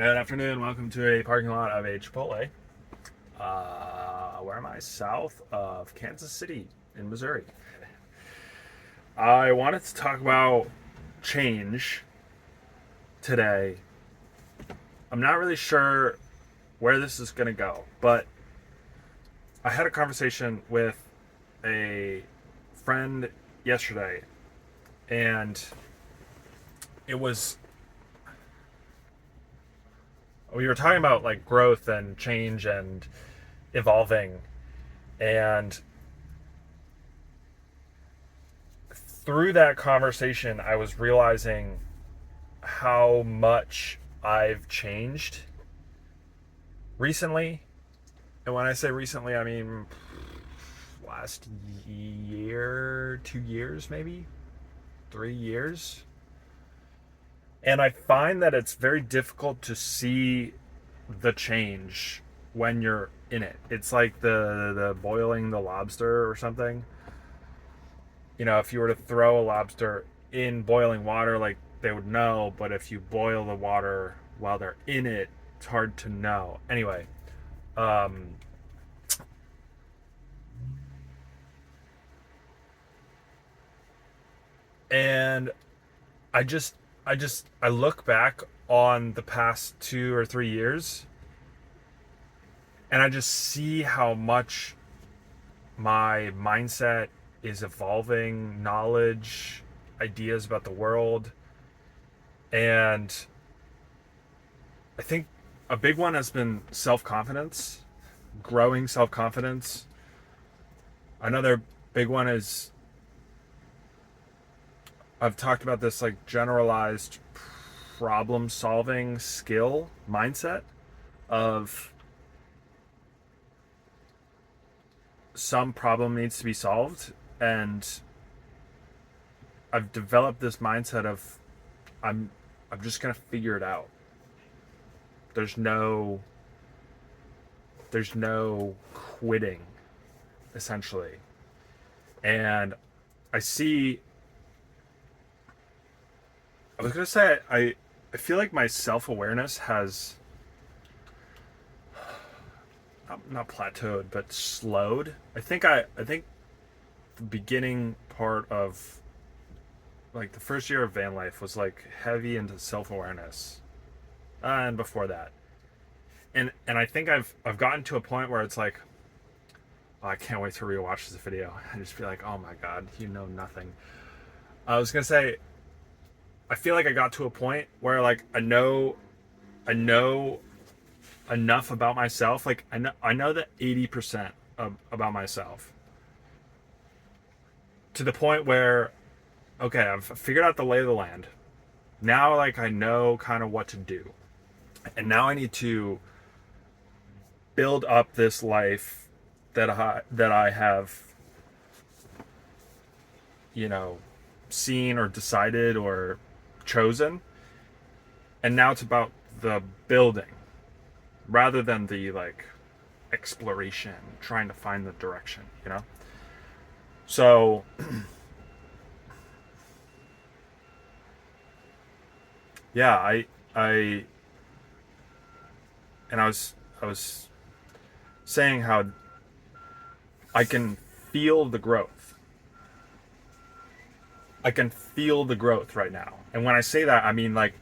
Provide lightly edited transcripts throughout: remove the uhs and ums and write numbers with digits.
Good afternoon. Welcome to a parking lot of a Chipotle. Where am I? South of Kansas City in Missouri. I wanted to talk about change today. I'm not really sure where this is going to go, but I had a conversation with a friend yesterday, and it was we were talking about like growth and change and evolving, and through that conversation I was realizing how much I've changed recently. And when I say recently, I mean last year, 2 years, maybe 3 years. And I find that it's very difficult to see the change when you're in it. It's like the boiling the lobster or something. If you were to throw a lobster in boiling water, like they would know, but if you boil the water while they're in it, it's hard to know. Anyway, um, and I look back on the past 2 or 3 years, and I just see how much my mindset is evolving, knowledge, ideas about the world. And I think a big one has been self confidence, growing self confidence. Another big one is I've talked about this like generalized problem solving skill mindset of some problem needs to be solved, and I've developed this mindset of I'm I'm just going to figure it out. There's no there's no quitting, essentially. And I see I was going to say I feel like my self-awareness has not plateaued but slowed. I think the beginning part of like the first year of van life was like heavy into self-awareness, and before that. And I think I've gotten to a point where it's like, oh, I can't wait to rewatch this video and just be like, oh my god, you know nothing. I was going to say I feel like I got to a point where like I know enough about myself. Like I know that 80% about myself, to the point where okay, I've figured out the lay of the land. Now like I know kind of what to do. And now I need to build up this life that I have, you know, seen or decided or chosen. And now it's about the building rather than the like exploration, trying to find the direction. So yeah, I and I was saying how I can feel the growth. I can feel the growth right now. And when I say that, I mean like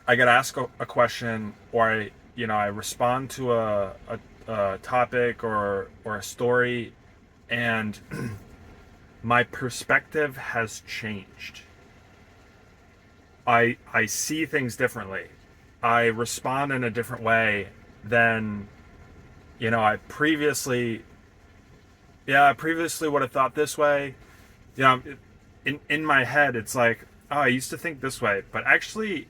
I get asked a question, or I respond to a topic or a story, and my perspective has changed. I see things differently. I respond in a different way than I previously. Yeah, I previously would have thought this way. In my head, it's like, oh, I used to think this way, but actually,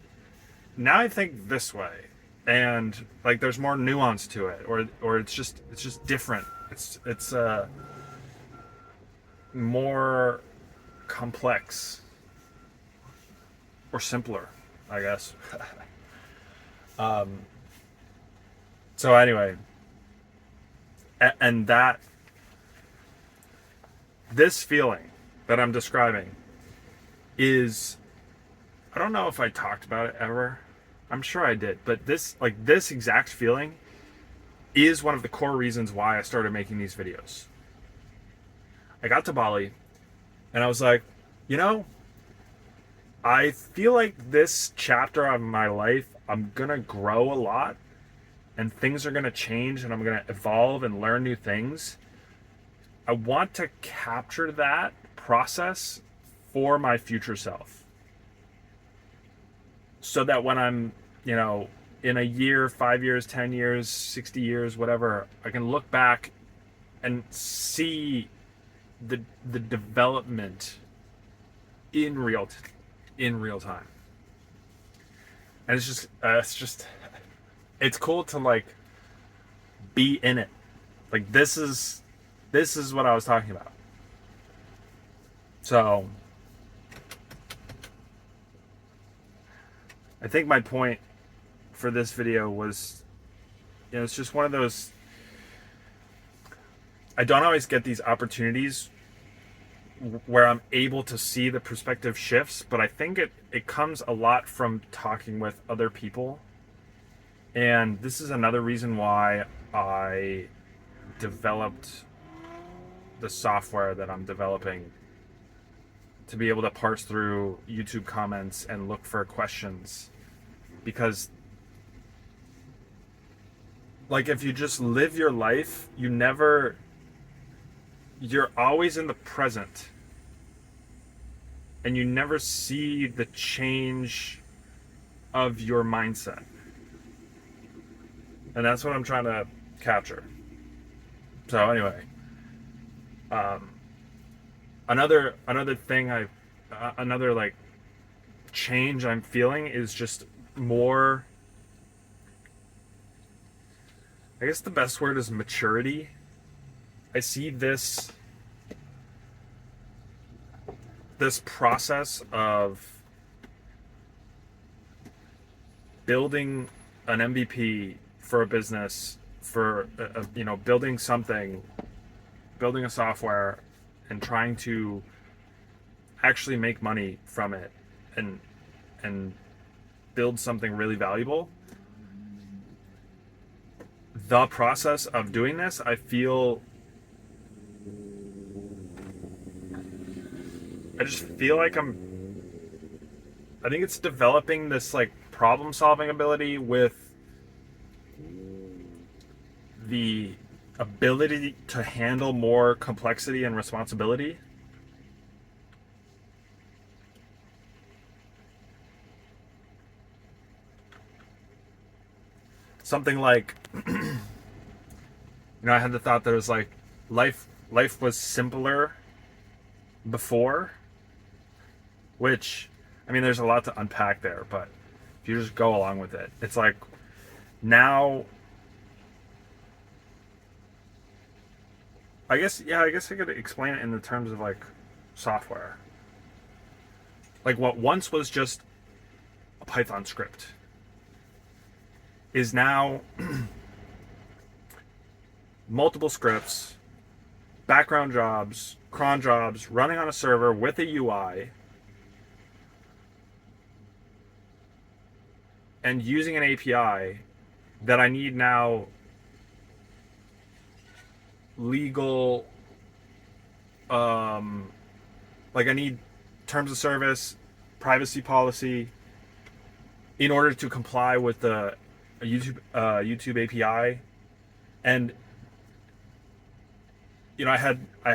now I think this way, and like there's more nuance to it, or it's just different. It's more complex or simpler, I guess. um, so anyway, and that this feeling that I'm describing is I don't know if I talked about it ever. I'm sure I did, but this exact feeling is one of the core reasons why I started making these videos. I got to Bali and I was like, you know, I feel like this chapter of my life, I'm gonna grow a lot and things are gonna change and I'm gonna evolve and learn new things. I want to capture that process for my future self. So that when I'm, in a year, 5 years, 10 years, 60 years, whatever, I can look back and see the development in real time. And it's cool to like be in it. Like this is what I was talking about. So I think my point for this video was, it's just one of those, I don't always get these opportunities where I'm able to see the perspective shifts, but I think it comes a lot from talking with other people. And this is another reason why I developed the software that I'm developing, to be able to parse through YouTube comments and look for questions. Because like if you just live your life, you're always in the present and you never see the change of your mindset. And that's what I'm trying to capture. So anyway, another thing another like change I'm feeling is just more, I guess the best word is maturity. I see this process of building an MVP for a business, for building something, building a software, and trying to actually make money from it and build something really valuable. The process of doing this, I just feel like I think it's developing this like problem solving ability with the ability to handle more complexity and responsibility. Something like, I had the thought that it was like life was simpler before, which, I mean, there's a lot to unpack there, but if you just go along with it, it's like now, I guess I could explain it in the terms of like software. Like what once was just a Python script is now multiple scripts, background jobs, cron jobs, running on a server with a UI, and using an API that I need now legal, like I need terms of service, privacy policy in order to comply with the YouTube API. And I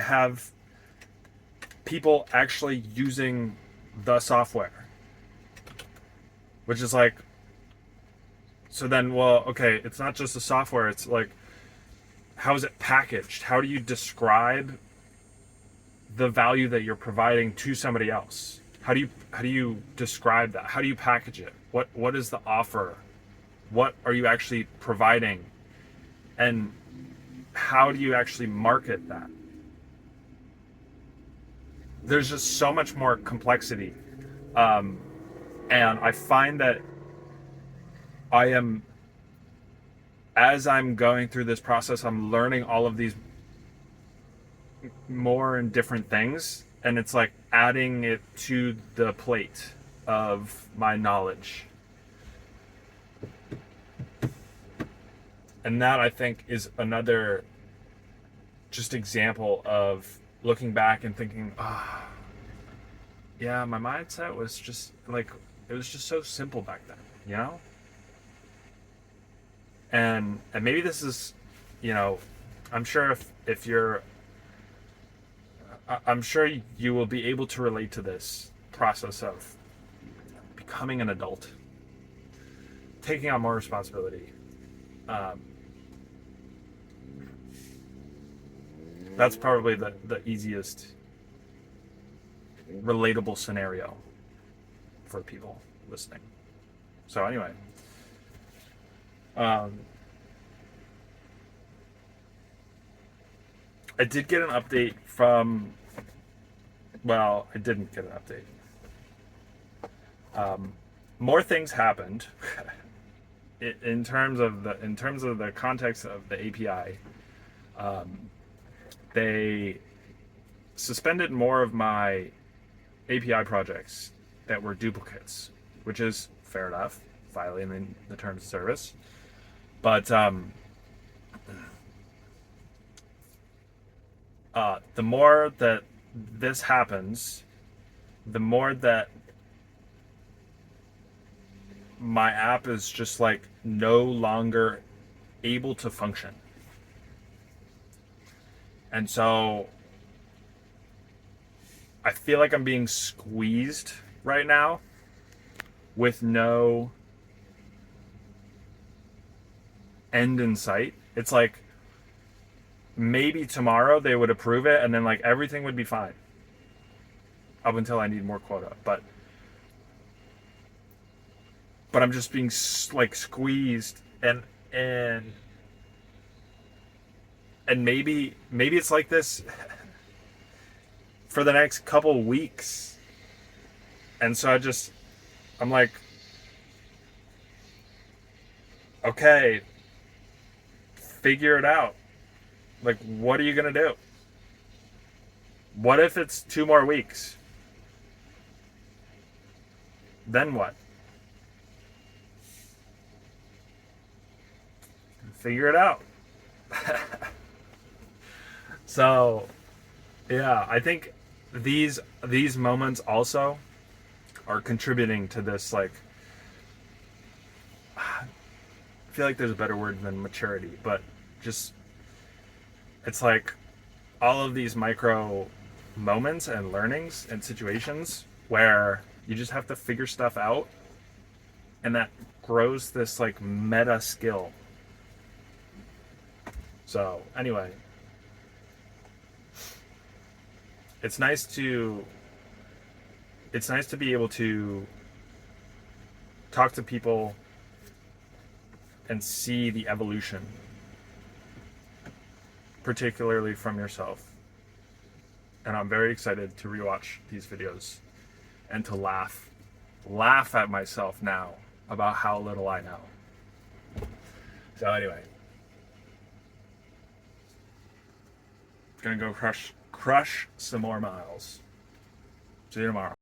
have people actually using the software, which is like, so then, well, okay, it's not just the software, it's like, how is it packaged? How do you describe the value that you're providing to somebody else? How do you describe that? How do you package it? What is the offer? What are you actually providing? And how do you actually market that? There's just so much more complexity. And I find that as I'm going through this process, I'm learning all of these more and different things, and it's like adding it to the plate. of my knowledge. And that, I think, is another just example of looking back and thinking, yeah, my mindset was just like, it was just so simple back then, you know? And maybe this is, you know, I'm sure if you're, I'm sure you will be able to relate to this process of becoming an adult, taking on more responsibility. That's probably the easiest relatable scenario for people listening. So anyway, I did get an update from. Well, I didn't get an update. More things happened in terms of the context of the API. They suspended more of my API projects that were duplicates, which is fair enough, violating the terms of service. But the more that this happens, the more that my app is just like no longer able to function. And so I feel like I'm being squeezed right now with no end in sight. It's like maybe tomorrow they would approve it and then like everything would be fine up until I need more quota. But I'm just being like squeezed and maybe it's like this for the next couple weeks. And so I'm like, okay, figure it out. Like, what are you going to do? What if it's 2 more weeks? Then what? Figure it out. So, yeah, I think these moments also are contributing to this, like, I feel like there's a better word than maturity, but just, it's like all of these micro moments and learnings and situations where you just have to figure stuff out, and that grows this like meta skill. So anyway, it's nice to be able to talk to people and see the evolution, particularly from yourself. And I'm very excited to rewatch these videos and to laugh at myself now about how little I know. So anyway, gonna go crush some more miles. See you tomorrow.